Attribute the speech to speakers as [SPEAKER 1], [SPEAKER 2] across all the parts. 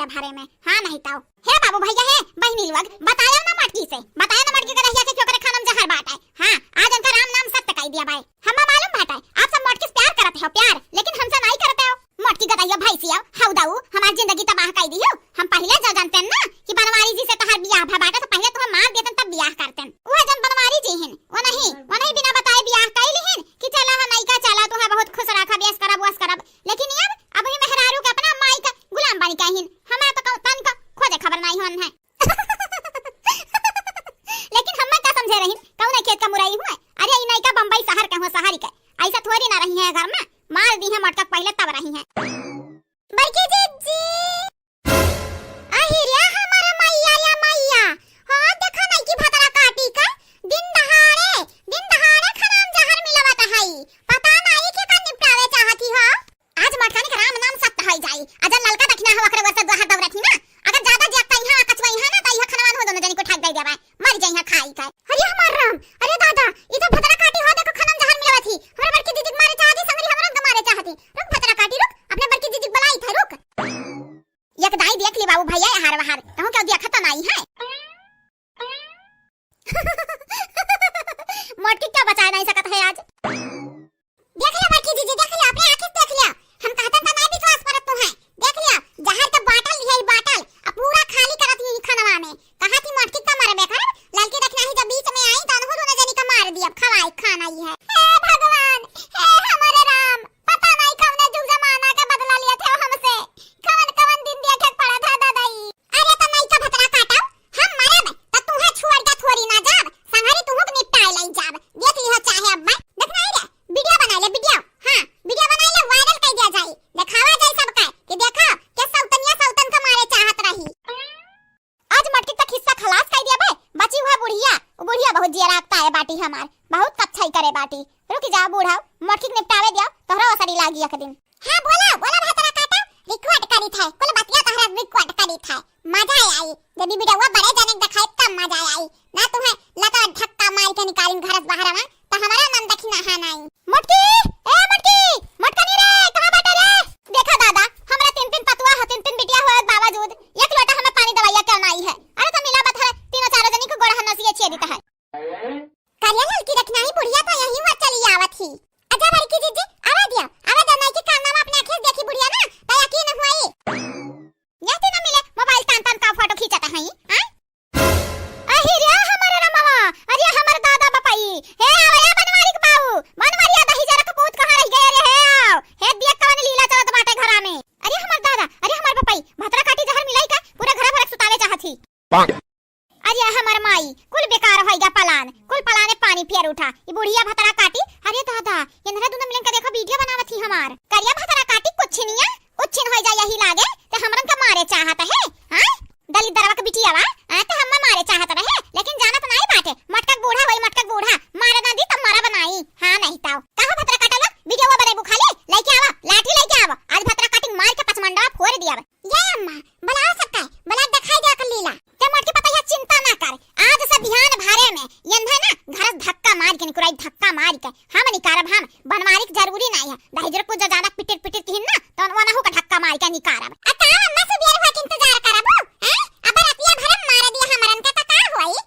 [SPEAKER 1] बेड़ा भारे में। हाँ नहीं ताऊ हे बाबू भैया है बहनी लोग बताया ना मटकी से, बताया ना मटकी करहिया से क्यों करे खानम जहर बाटा है। हां आज उनका राम नाम सत्य कह दिया भाई, हमें मालूम बाटा है आप सब मटकी से प्यार करते हो प्यार, लेकिन हमसे नहीं करते हो। मटकी गदाइया भैंसिया हौदाऊ हमारी जिंदगी तबाह कर दी हो। हम पहले जो जानते हैं ना कि बनवारी जी से तहार बियाह भा बाटा तो पहले तो हम मार देतन तब बियाह करतन। वो जन बनवारी जी हिन वो नहीं बिना बताए बियाह कैली हिन कि चला हम नहीं का चला तो है बहुत खुश रखा बेस करब बस करब, लेकिन अब ही मेहरारू के अपना माई का गुलाम बनी कहिन। हमें तो तन का खोजे खबर नहीं होन है लेकिन हम क्या समझे रही कौन खेत का मुरई हुआ। अरे ई नहीं का बंबई शहर के हो शहरी के ऐसा थोड़ी ना रही है घर में मार दी है मटका पहले तब रही है। बड़की जी आहिरिया हमारा मैया या मैया हां देखा नहीं कि भतरा काटी का दिन दहाड़े खनाम जहर मिलवत है, पता नहीं के का निपटावे चाहती हो। आज मटका के राम नाम सत्य है जाई अजन ललका दखना हो अकरे वर्ष जहर दौरथी ना, अगर ज्यादा जगता यहां कचवाई है ना त यहां खनवान हो दोनों जनी को ठग दे देबा मर जाई है खाई का। अरे हमार राम अरे दादा ई तो भतरा काटी हो देखो खनम जहर मिलवत ही हमरा बड़की दीदी मारे चाहती संगरी हमरा के मारे चाहती। रुक भतरा काटी रुक अपने बड़की दीदी बुलाई था रुक एक दाई देख ली बाबू भैया हार बहार कहूं क्या दिया खत्म आई है मटकी क्या बचा नहीं सकत है आज। देख लिया बड़की दीदी देख लिया अपने आंखें देख लिया, हम कहता था नहीं विश्वास करत तो है। देख लिया जहर का बाटल है बाटल अब पूरा खाली करत ही खनवा में कहा थी मटकी का मारे बेकार लड़की देखना ही जब बीच में आई तो अनहोल दोनों जनी का मार दिया खवाई खाना ही है। हे भगवान हे हमारे राम पता नहीं कौन जुग जमाना का बदला लिया था हमसे कवन दिन देखे पड़ा था दादाई। अरे तो नहीं का भतरा काटा हम मरे बे त तू है छोड़ के थोड़ी ना जाब संगरी तू हुक निपटाए लाई जाब देख लियो चाहे अब देखना ही रे वीडियो बना ले वीडियो। हां वीडियो बना ले वायरल कर दिया जाए दिखावा जाए सबका कि देखो के सौतनिया सौतन का मारे चाहत रही। आज मटकी तक हिस्सा खलास कर दिया बे बची हुआ बुढ़िया वो बुढ़िया बहुत जिया रखता है बाटी हमार बहुत कच्छाई करे बाटी। रुक जा बूढ़ा मटकी निपटावे दिया तोहरा असरी लागी एक दिन। हां बोला भतरा काटा रिकॉर्ड करी था कुल बतिया तोहरा रिकॉर्ड करी था मजा आई जब वीडियो बड़े जने दिखाए तब मजा आई ना तुम्हें लता धक्का मार के निकालिन घर से बाहर में तो हमारा नाम देखी ना है नहीं। मटकी ए मटका नहीं रे कहां बैठा रे देखा दादा हमरा तीन पतवा हो तीन बिटिया होत बावजूद एक लोटा हमें पानी दवाइया क्यों नहीं है। अरे तो मिला बता तीनों चारों जनी को गोड़ हनसिए छे देता है करिया लड़की रखना ही बुढ़िया तो यही मत चली आवत ही। अच्छा बड़की जीजी आवा नहीं कि कान नाम अपने आंखें देखी बुढ़िया ना तो यकीन हुई याते ना मिले मोबाइल तान का फोटो खींचता है। हां अहिरिया हमारे रमवा अरे हमारे दादा बपाई हे आवया बनवारिया दही जरा कपूत कहां रह गए रे हे दिया कवन लीला चलत बाटे घरा में। अरे हमार दादा अरे हमार बपाई भतरा काटी जहर मिलाई का पूरा घर भर सुतावे चाहती। अरे हमार माई कुल बेकार हो गया कुल पलाने पानी फेर उठा ये बुढ़िया भतरा काटी। अरे दादा इनरा दोनों मिलन के देखो वीडियो बनावत ही हमार करिया भतरा काटी कुछनिया उच्छिन हो जाय यही लागे ते हमरन का मारे चाहत है। हां दलित दरवा के बिटिया वा ते हम मारे चाहत रहे लेकिन जानत नहीं बाटे मटका बूढ़ा मारे ना दी तब मारा बनाई। हां नहीं ताऊ कहां भतरा काटला वीडियो बने बुखाले लेके आवा लाठी लेके आवा आज भतरा काटिंग मार के पचमंडा फोड़ दिया ये अम्मा बला सकता है बला दिखाई दे कर लीला ते मटकी पता है चिंता ना कर आज से ध्यान भारे में यंधा ना घर धक्का मार के निकुराई धक्का मार के हम निकारब हम बनवारी जरूरी नहीं है दहेजर को ज्यादा पिटिट किन ना तो वो ना हो का धक्का मार के निकारब अता अम्मा से बियर हो के इंतजार करब हैं अब रतिया भर मार दिया हमरन के त का होई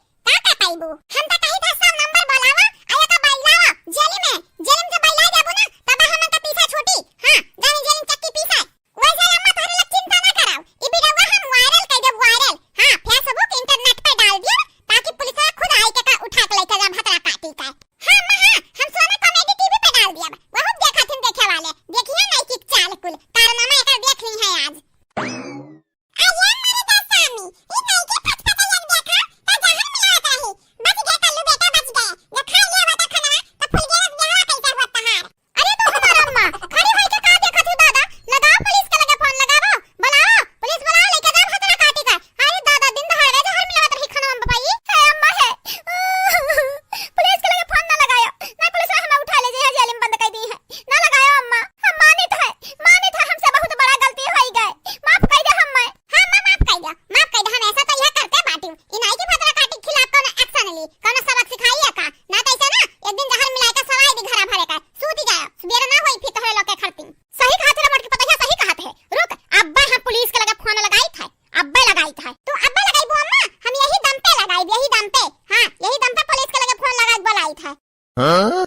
[SPEAKER 1] का पाइबू हम त कहीं 10 नंबर बोलावा आया का बैलावा जेलिम से बैला जाबो ना तब हमन का पीछा छोटी। हां जेलिम चक्की पीछा वैसे अम्मा तोहरे लग चिंता ना कराओ ई वीडियो हम वायरल कर देब वायरल। हां फेसबुक इंटरनेट पे डाल दियो ताकि पुलिस खुद आई के उठा के लेके जा भतरा काटी का। हां हम सोना कॉमेडी टीवी पे डाल दिया बहुत देखा थे देखे वाले देखिए नहीं कि चाल कुल कारनामा एकर देख ली है आज।
[SPEAKER 2] Huh?